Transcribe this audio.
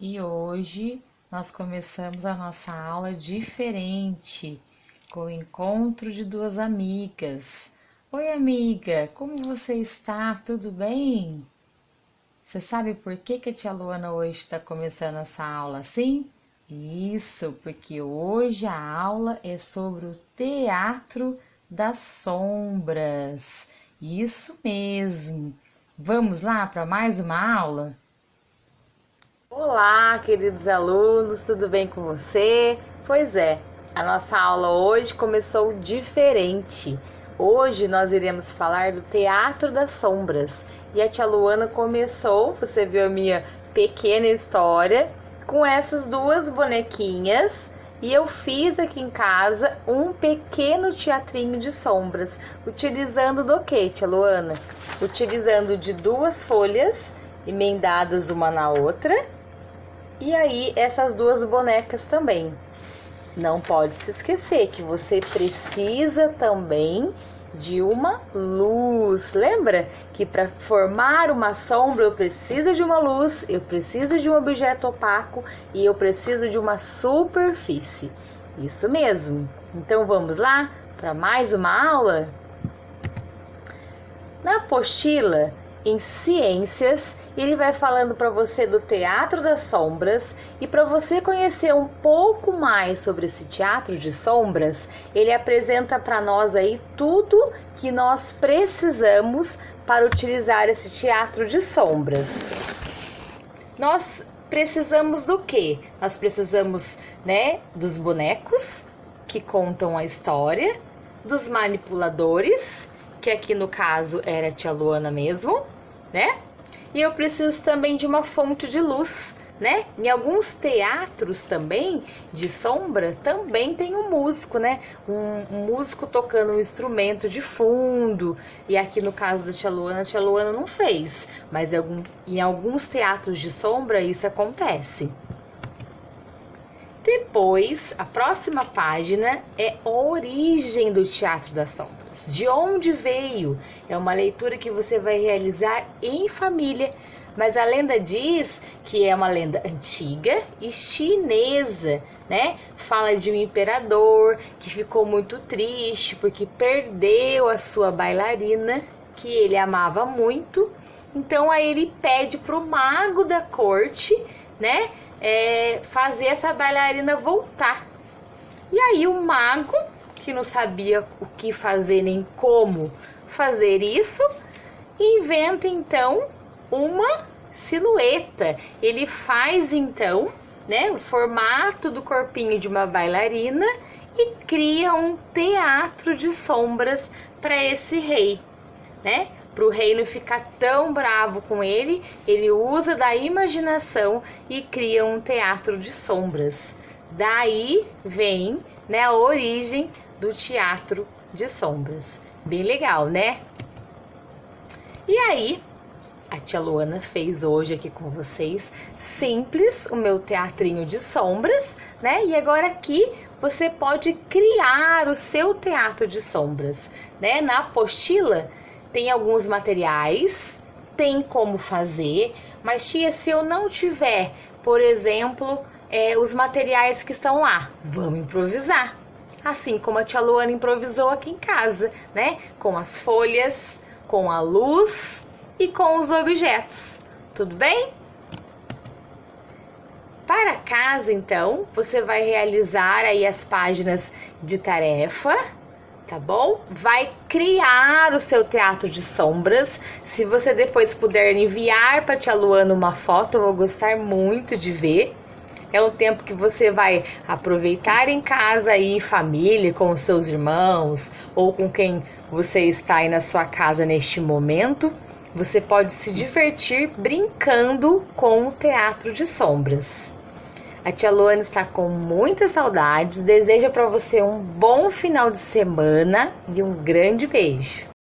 E hoje nós começamos a nossa aula diferente, com o encontro de duas amigas. Oi, amiga, como você está? Tudo bem? Você sabe por que a tia Luana hoje está começando essa aula assim? Isso, porque hoje a aula é sobre o Teatro das Sombras. Isso mesmo. Vamos lá para mais uma aula? Olá, queridos alunos, tudo bem com você? Pois é, a nossa aula hoje começou diferente. Hoje nós iremos falar do Teatro das Sombras. E a tia Luana começou, você viu a minha pequena história, com essas duas bonequinhas. E eu fiz aqui em casa um pequeno teatrinho de sombras. Utilizando do que, tia Luana? Utilizando de duas folhas emendadas uma na outra. E aí, essas duas bonecas também. Não pode se esquecer que você precisa também de uma luz. Lembra que para formar uma sombra eu preciso de uma luz, eu preciso de um objeto opaco e eu preciso de uma superfície. Isso mesmo. Então vamos lá para mais uma aula? Na apostila em Ciências, ele vai falando para você do Teatro das Sombras, e para você conhecer um pouco mais sobre esse Teatro de Sombras, ele apresenta para nós aí tudo que nós precisamos para utilizar esse Teatro de Sombras. Nós precisamos do quê? Nós precisamos, dos bonecos que contam a história, dos manipuladores, que aqui no caso era a tia Luana mesmo, E eu preciso também de uma fonte de luz, Em alguns teatros também, de sombra, também tem um músico, Um músico tocando um instrumento de fundo. E aqui no caso da tia Luana não fez. Mas em alguns teatros de sombra isso acontece. Depois, a próxima página é a origem do Teatro das Sombras. De onde veio? É uma leitura que você vai realizar em família. Mas a lenda diz que é uma lenda antiga e chinesa, Fala de um imperador que ficou muito triste porque perdeu a sua bailarina, que ele amava muito. Então aí ele pede para o mago da corte, fazer essa bailarina voltar. E aí o mago, que não sabia o que fazer nem como fazer isso, inventa então uma silhueta. Ele faz então, o formato do corpinho de uma bailarina e cria um teatro de sombras para esse rei, Para o rei não ficar tão bravo com ele, ele usa da imaginação e cria um teatro de sombras. Daí vem, a origem do teatro de sombras. Bem legal, E aí, a tia Luana fez hoje aqui com vocês, simples, o meu teatrinho de sombras, E agora aqui você pode criar o seu teatro de sombras, Na apostila tem alguns materiais, tem como fazer, mas tia, se eu não tiver, por exemplo, os materiais que estão lá, vamos improvisar. Assim como a tia Luana improvisou aqui em casa, Com as folhas, com a luz e com os objetos. Tudo bem? Para casa, então, você vai realizar aí as páginas de tarefa, tá bom? Vai criar o seu teatro de sombras. Se você depois puder enviar para a tia Luana uma foto, eu vou gostar muito de ver. É um tempo que você vai aproveitar em casa aí, família, com os seus irmãos ou com quem você está aí na sua casa neste momento. Você pode se divertir brincando com o teatro de sombras. A tia Luana está com muitas saudades, deseja para você um bom final de semana e um grande beijo.